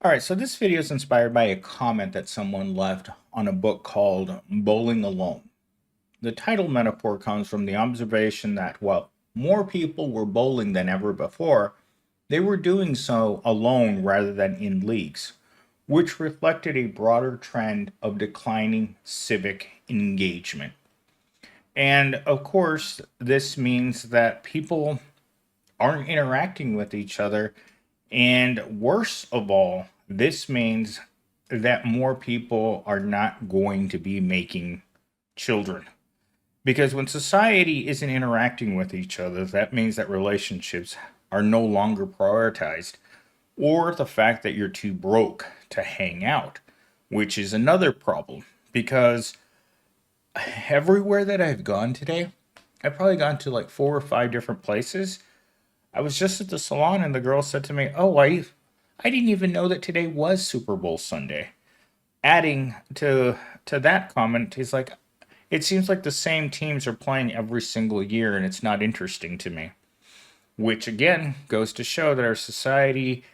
All right, so this video is inspired by a comment that someone left on a book called Bowling Alone. The title metaphor comes from the observation that while more people were bowling than ever before, they were doing so alone rather than in leagues, which reflected a broader trend of declining civic engagement. And of course, this means that people aren't interacting with each other. And worst of all, this means that more people are not going to be making children. Because when society isn't interacting with each other, that means that relationships are no longer prioritized, or the fact that you're too broke to hang out, which is another problem. Because everywhere that I've gone today, I've probably gone to like 4 or 5 different places. I was just at the salon and the girl said to me, "Oh, I didn't even know that today was Super Bowl Sunday." Adding to that comment, he's like, "It seems like the same teams are playing every single year and it's not interesting to me." Which again goes to show that our society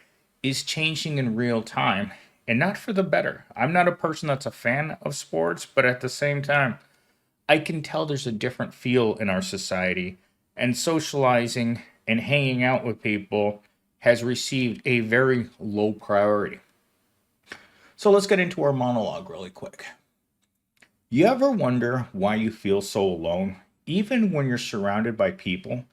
is changing in real time and not for the better. I'm not a person that's a fan of sports, but at the same time, I can tell there's a different feel in our society, and socializing and hanging out with people has received a very low priority. So let's get into our monologue really quick. You ever wonder why you feel so alone, even when you're surrounded by people?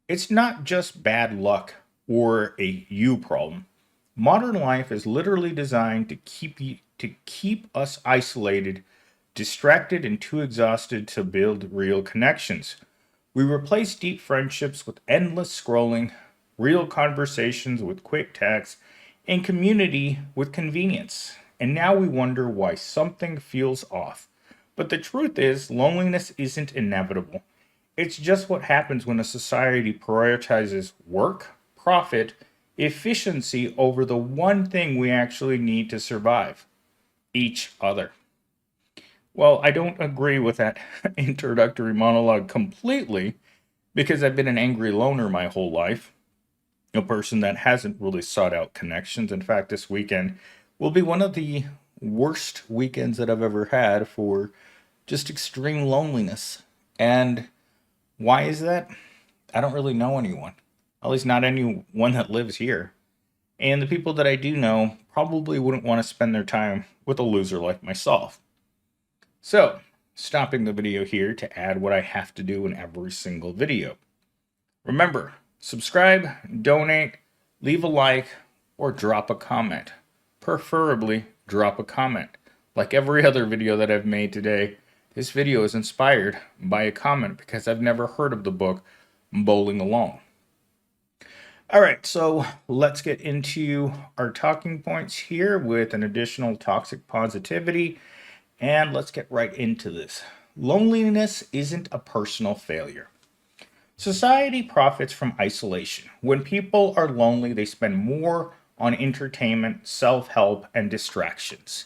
It's not just bad luck or a you problem. Modern life is literally designed to keep us isolated, distracted, and too exhausted to build real connections. We replace deep friendships with endless scrolling, real conversations with quick texts, and community with convenience. And now we wonder why something feels off. But the truth is, loneliness isn't inevitable. It's just what happens when a society prioritizes work, profit, efficiency over the one thing we actually need to survive: each other. Well, I don't agree with that introductory monologue completely because I've been an angry loner my whole life, a person that hasn't really sought out connections. In fact, this weekend will be one of the worst weekends that I've ever had for just extreme loneliness. And why is that? I don't really know anyone, at least not anyone that lives here. And the people that I do know probably wouldn't want to spend their time with a loser like myself. So, stopping the video here to add what I have to do in every single video. Remember, subscribe, donate, leave a like, or drop a comment. Preferably, drop a comment. Like every other video that I've made today, this video is inspired by a comment because I've never heard of the book Bowling Alone. All right, so let's get into our talking points here with an additional toxic positivity, and let's get right into this. Loneliness isn't a personal failure. Society profits from isolation. When people are lonely, they spend more on entertainment, self help, and distractions.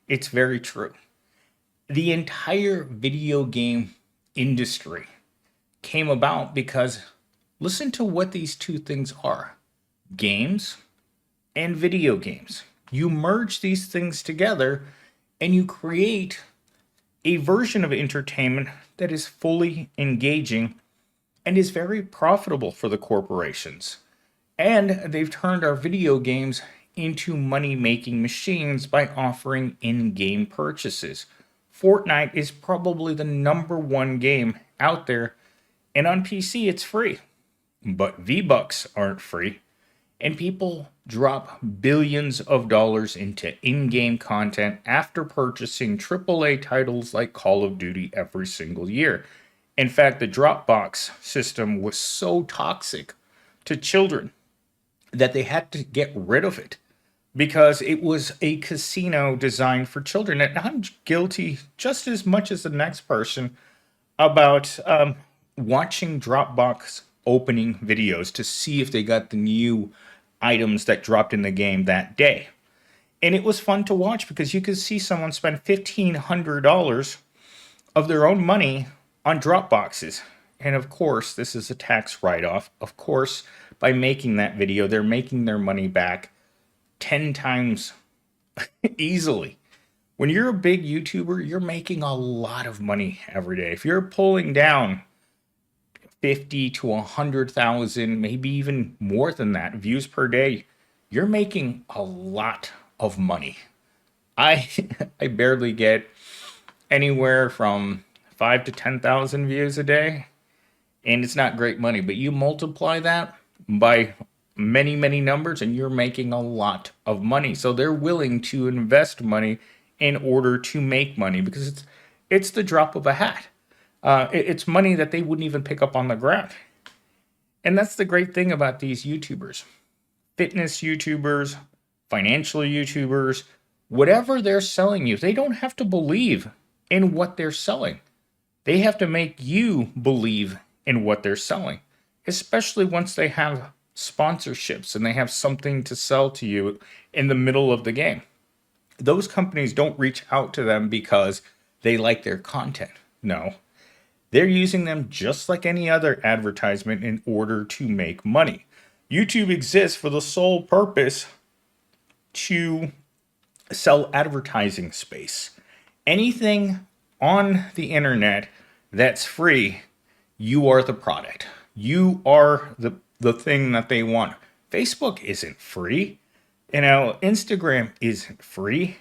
It's very true. The entire video game industry came about because listen to what these two things are: games and video games. You merge these things together and you create a version of entertainment that is fully engaging and is very profitable for the corporations. And they've turned our video games into money making machines by offering in game purchases. Fortnite is probably the number one game out there, and on PC it's free. But V-Bucks aren't free, and people drop billions of dollars into in game content after purchasing AAA titles like Call of Duty every single year. In fact, the Dropbox system was so toxic to children that they had to get rid of it because it was a casino designed for children. And I'm guilty just as much as the next person about watching Dropbox opening videos to see if they got the new items that dropped in the game that day. And it was fun to watch because you could see someone spend $1,500 of their own money on drop boxes. And of course, this is a tax write off. Of course, by making that video, they're making their money back 10 times easily. When you're a big YouTuber, you're making a lot of money every day. If you're pulling down 50 to 100,000, maybe even more than that views per day, you're making a lot of money. I I barely get anywhere from 5 to 10,000 views a day, and it's not great money, but you multiply that by many numbers and you're making a lot of money. So they're willing to invest money in order to make money because it's the drop of a hat. It's money that they wouldn't even pick up on the ground. And that's the great thing about these YouTubers. Fitness YouTubers, financial YouTubers, whatever they're selling you, they don't have to believe in what they're selling. They have to make you believe in what they're selling, especially once they have sponsorships and they have something to sell to you in the middle of the game. Those companies don't reach out to them because they like their content. No, they're using them just like any other advertisement in order to make money. YouTube exists for the sole purpose to sell advertising space. Anything on the internet that's free, you are the product. You are the thing that they want. Facebook isn't free. Instagram isn't free.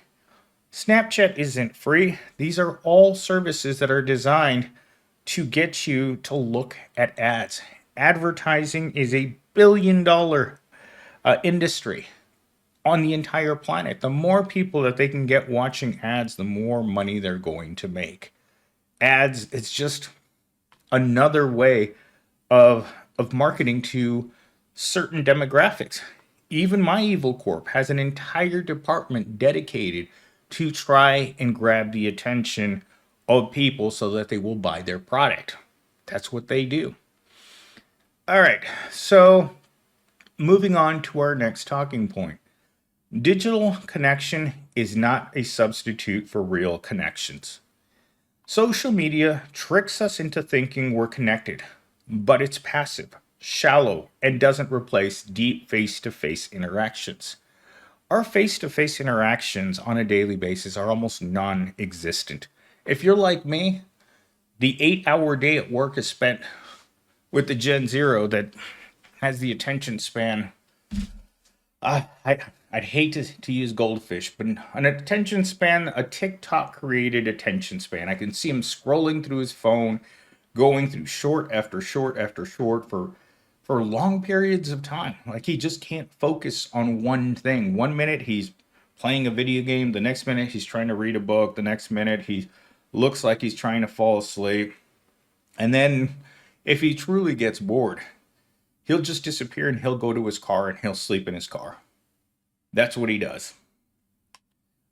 Snapchat isn't free. These are all services that are designed to get you to look at ads. Advertising is a billion-dollar industry on the entire planet. The more people that they can get watching ads, the more money they're going to make. Ads, it's just another way of marketing to certain demographics. Even My Evil Corp has an entire department dedicated to try and grab the attention of people so that they will buy their product. That's what they do. All right, so moving on to our next talking point. Digital connection is not a substitute for real connections. Social media tricks us into thinking we're connected, but it's passive, shallow, and doesn't replace deep face-to-face interactions. Our face-to-face interactions on a daily basis are almost non-existent. If you're like me, the 8-hour day at work is spent with the Gen Zero that has the attention span. I'd hate to use goldfish, but an attention span, a TikTok created attention span. I can see him scrolling through his phone, going through short after short after short for long periods of time. Like he just can't focus on one thing. 1 minute he's playing a video game, the next minute he's trying to read a book, the next minute he looks like he's trying to fall asleep. And then if he truly gets bored, he'll just disappear and he'll go to his car and he'll sleep in his car. That's what he does.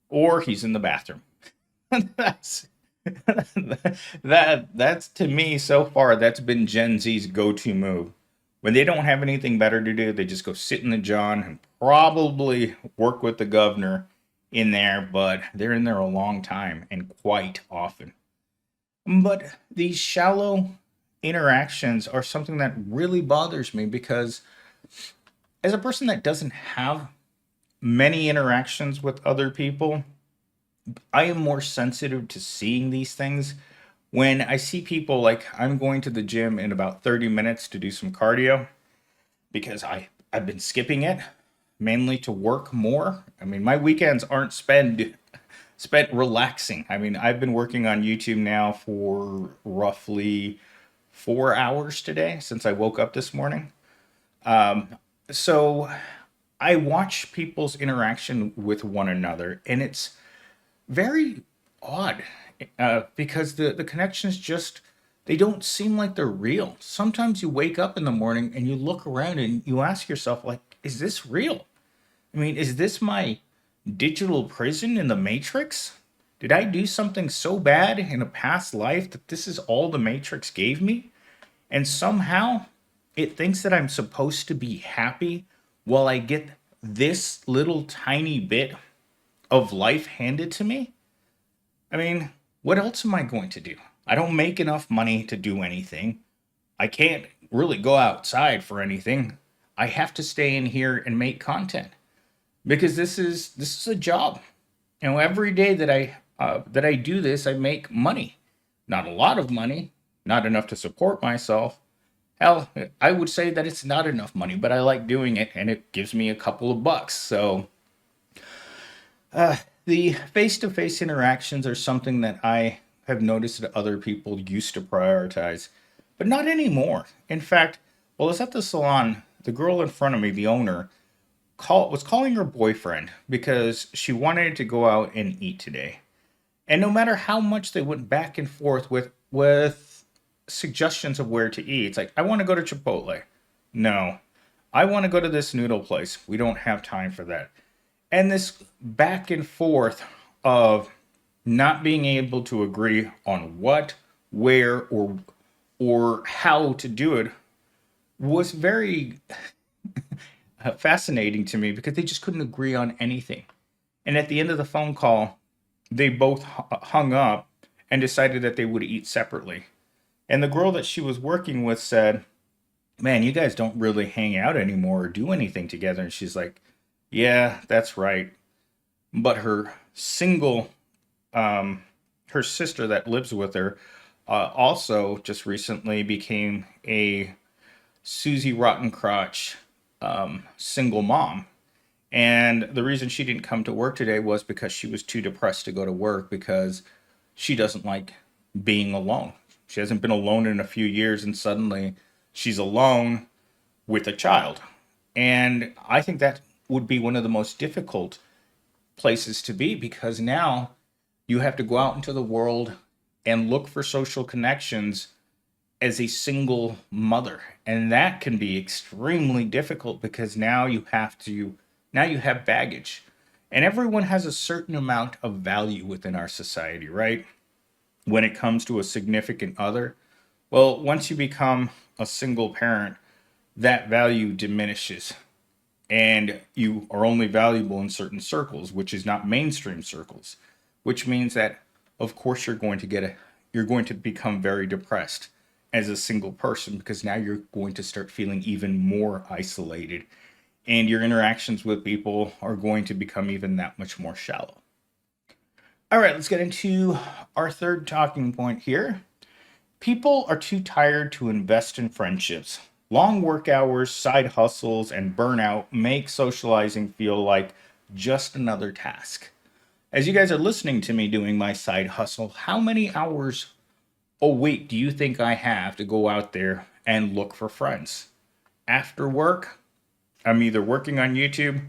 Or he's in the bathroom. that's that's to me so far that's been Gen Z's go-to move. When they don't have anything better to do, they just go sit in the John and probably work with the governor in there, but they're in there a long time and quite often. But these shallow interactions are something that really bothers me because as a person that doesn't have many interactions with other people, I am more sensitive to seeing these things. When I see people, like I'm going to the gym in about 30 minutes to do some cardio because I've been skipping it mainly to work more. I mean, my weekends aren't spent relaxing. I mean, I've been working on YouTube now for roughly 4 hours today since I woke up this morning. So I watch people's interaction with one another, and it's very odd because the connections just, they don't seem like they're real. Sometimes you wake up in the morning and you look around and you ask yourself, like, is this real? I mean, is this my digital prison in the Matrix? Did I do something so bad in a past life that this is all the Matrix gave me? And somehow it thinks that I'm supposed to be happy while I get this little tiny bit of life handed to me? I mean, what else am I going to do? I don't make enough money to do anything. I can't really go outside for anything. I have to stay in here and make content. because this is a job. You know, every day that I do this, I make money. Not a lot of money, not enough to support myself. Hell, I would say that it's not enough money, but I like doing it, and it gives me a couple of bucks. So the face-to-face interactions are something that I have noticed that other people used to prioritize, but not anymore. In fact, while I was at the salon, the girl in front of me, the owner, was calling her boyfriend because she wanted to go out and eat today. And no matter how much they went back and forth with suggestions of where to eat, it's like, I want to go to Chipotle. No. I want to go to this noodle place. We don't have time for that. And this back and forth of not being able to agree on what, where, or how to do it was very fascinating to me because they just couldn't agree on anything. And at the end of the phone call, they both hung up and decided that they would eat separately. And the girl that she was working with said, "Man, you guys don't really hang out anymore or do anything together." And she's like, "Yeah, that's right." But her sister that lives with her, also just recently became a Susie Rotten Crotch single mom. And the reason she didn't come to work today was because she was too depressed to go to work because she doesn't like being alone. She hasn't been alone in a few years, and suddenly she's alone with a child. And I think that would be one of the most difficult places to be because now you have to go out into the world and look for social connections as a single mother. And that can be extremely difficult because now you have baggage. And everyone has a certain amount of value within our society, right? When it comes to a significant other. Well, once you become a single parent, that value diminishes and you are only valuable in certain circles, which is not mainstream circles, which means that of course you're going to become very depressed as a single person because now you're going to start feeling even more isolated and your interactions with people are going to become even that much more shallow. All right, let's get into our third talking point here. People are too tired to invest in friendships. Long work hours, side hustles, and burnout make socializing feel like just another task. As you guys are listening to me doing my side hustle, how many hours a week do you think I have to go out there and look for friends? After work, I'm either working on YouTube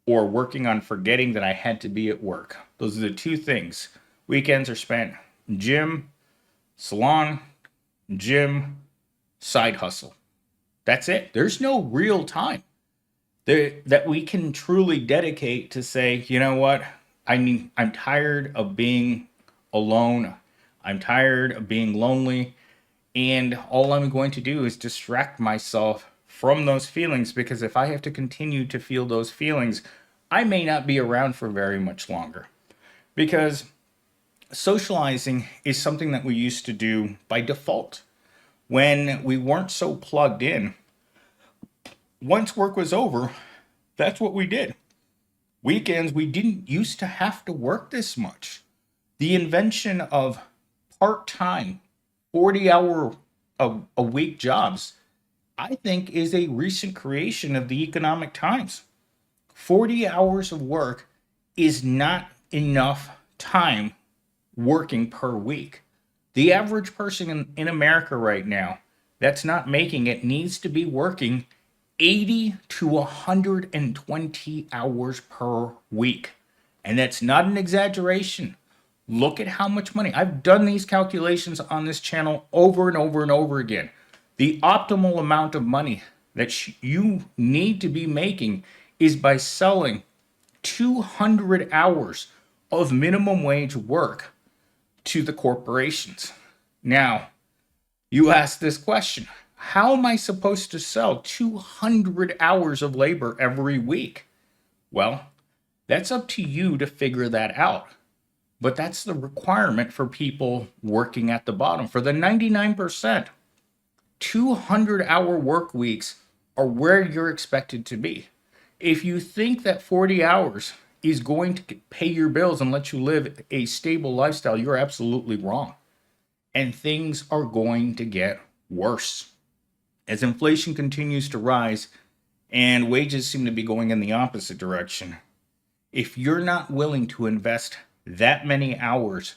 or working on forgetting that I had to be at work. Those are the two things. Weekends are spent gym, salon, gym, side hustle. That's it. There's no real time that we can truly dedicate to say, you know what? I'm tired of being alone. I'm tired of being lonely. And all I'm going to do is distract myself from those feelings because if I have to continue to feel those feelings, I may not be around for very much longer. Because socializing is something that we used to do by default. When we weren't so plugged in, once work was over, that's what we did. Weekends, we didn't used to have to work this much. The invention of part time, 40-hour a week jobs, I think, is a recent creation of the economic times. 40 hours of work is not enough time working per week. The average person in America right now that's not making it needs to be working 80 to 120 hours per week. And that's not an exaggeration. Look at how much money. I've done these calculations on this channel over and over and over again. The optimal amount of money that you need to be making is by selling 200 hours of minimum wage work to the corporations. Now, you ask this question: how am I supposed to sell 200 hours of labor every week? Well, that's up to you to figure that out. But that's the requirement for people working at the bottom. For the 99%, 200-hour work weeks are where you're expected to be. If you think that 40 hours is going to pay your bills and let you live a stable lifestyle, you're absolutely wrong. And things are going to get worse. As inflation continues to rise and wages seem to be going in the opposite direction, if you're not willing to invest that many hours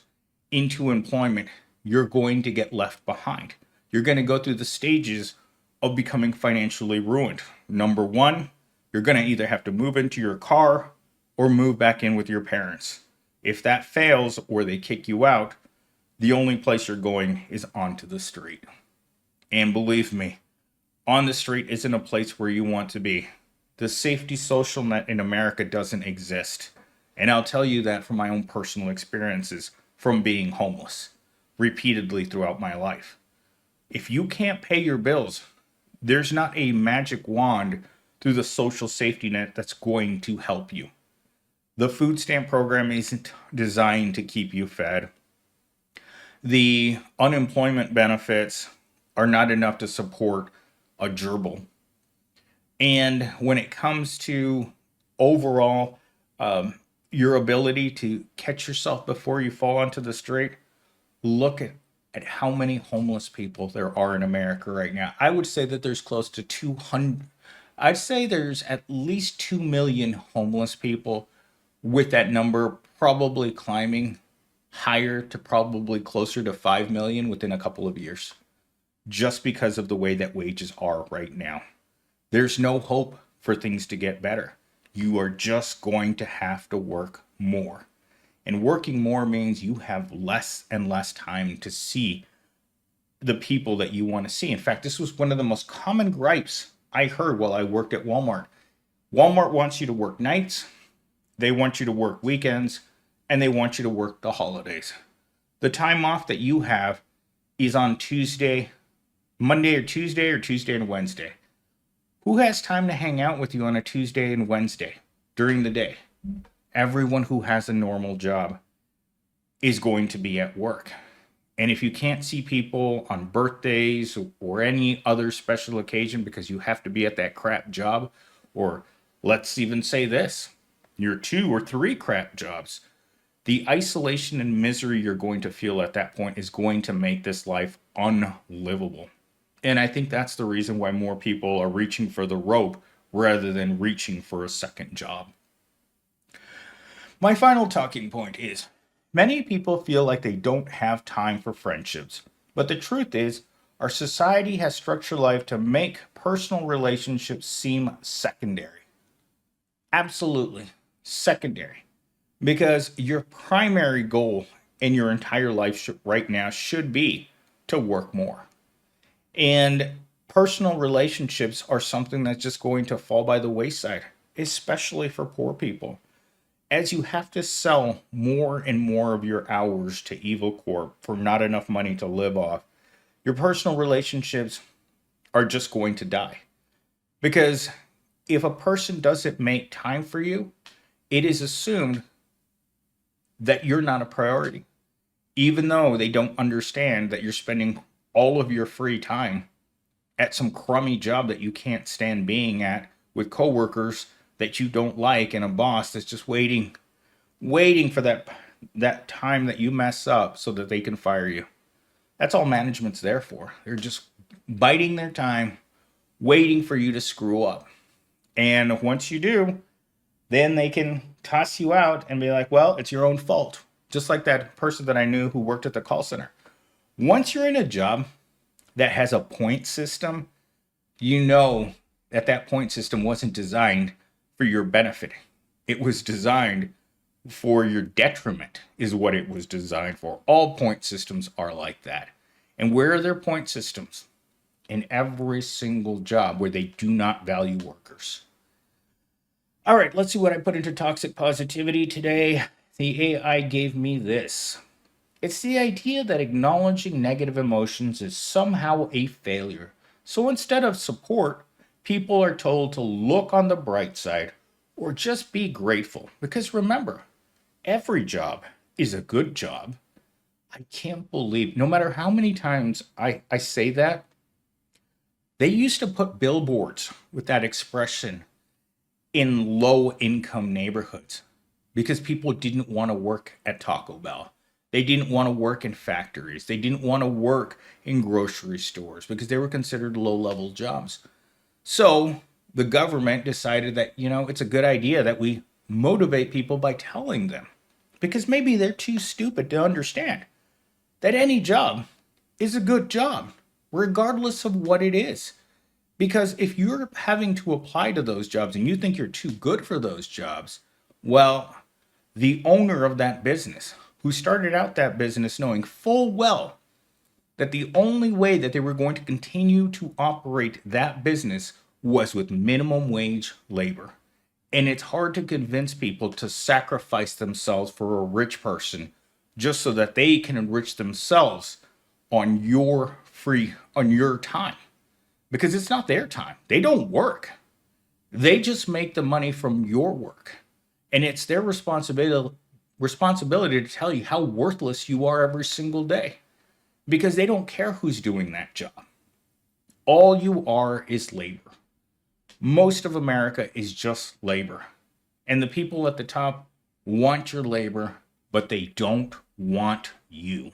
into employment, you're going to get left behind. You're going to go through the stages of becoming financially ruined. Number one, you're going to either have to move into your car or move back in with your parents. If that fails or they kick you out, the only place you're going is onto the street. And believe me, on the street isn't a place where you want to be. The safety social net in America doesn't exist. And I'll tell you that from my own personal experiences from being homeless repeatedly throughout my life. If you can't pay your bills, there's not a magic wand through the social safety net that's going to help you. The food stamp program isn't designed to keep you fed. The unemployment benefits are not enough to support a gerbil. And when it comes to overall your ability to catch yourself before you fall onto the street, look at how many homeless people there are in America right now. I would say that there's close to 200. I'd say there's at least 2 million homeless people, with that number probably climbing higher to probably closer to 5 million within a couple of years, just because of the way that wages are right now. There's no hope for things to get better. You are just going to have to work more. And working more means you have less and less time to see the people that you want to see. In fact, this was one of the most common gripes I heard while I worked at Walmart. Walmart wants you to work nights, they want you to work weekends, and they want you to work the holidays. The time off that you have is on Monday or Tuesday and Wednesday. Who has time to hang out with you on a Tuesday and Wednesday during the day? Everyone who has a normal job is going to be at work. And if you can't see people on birthdays or any other special occasion because you have to be at that crap job, or let's even say this, your 2 or 3 crap jobs, the isolation and misery you're going to feel at that point is going to make this life unlivable. And I think that's the reason why more people are reaching for the rope rather than reaching for a second job. My final talking point is, many people feel like they don't have time for friendships. But the truth is, our society has structured life to make personal relationships seem secondary. Absolutely secondary. Because your primary goal in your entire life right now should be to work more. And personal relationships are something that's just going to fall by the wayside, especially for poor people. As you have to sell more and more of your hours to Evil Corp for not enough money to live off, your personal relationships are just going to die. Because if a person doesn't make time for you, it is assumed that you're not a priority, even though they don't understand that you're spending all of your free time at some crummy job that you can't stand being at, with coworkers that you don't like, and a boss that's just waiting for that time that you mess up so that they can fire you. That's all management's there for. They're just biding their time, waiting for you to screw up. And once you do, then they can toss you out and be like, well, it's your own fault. Just like that person that I knew who worked at the call center. Once you're in a job that has a point system, you know that that point system wasn't designed for your benefit. It was designed for your detriment, is what it was designed for. All point systems are like that. And where are their point systems? In every single job where they do not value workers. All right, let's see what I put into toxic positivity today. The AI gave me this. It's the idea that acknowledging negative emotions is somehow a failure. So instead of support, people are told to look on the bright side or just be grateful. Because remember, every job is a good job. I can't believe, no matter how many times I say that, they used to put billboards with that expression in low income neighborhoods because people didn't want to work at Taco Bell. They didn't want to work in factories. They didn't want to work in grocery stores because they were considered low level jobs. So the government decided that, it's a good idea that we motivate people by telling them, because maybe they're too stupid to understand that any job is a good job, regardless of what it is. Because if you're having to apply to those jobs and you think you're too good for those jobs, well, the owner of that business, who started out that business knowing full well that the only way that they were going to continue to operate that business was with minimum wage labor. And it's hard to convince people to sacrifice themselves for a rich person just so that they can enrich themselves on your time, because it's not their time. They don't work. They just make the money from your work. And it's their responsibility to tell you how worthless you are every single day, because they don't care who's doing that job. All you are is labor. Most of America is just labor. And the people at the top want your labor, but they don't want you.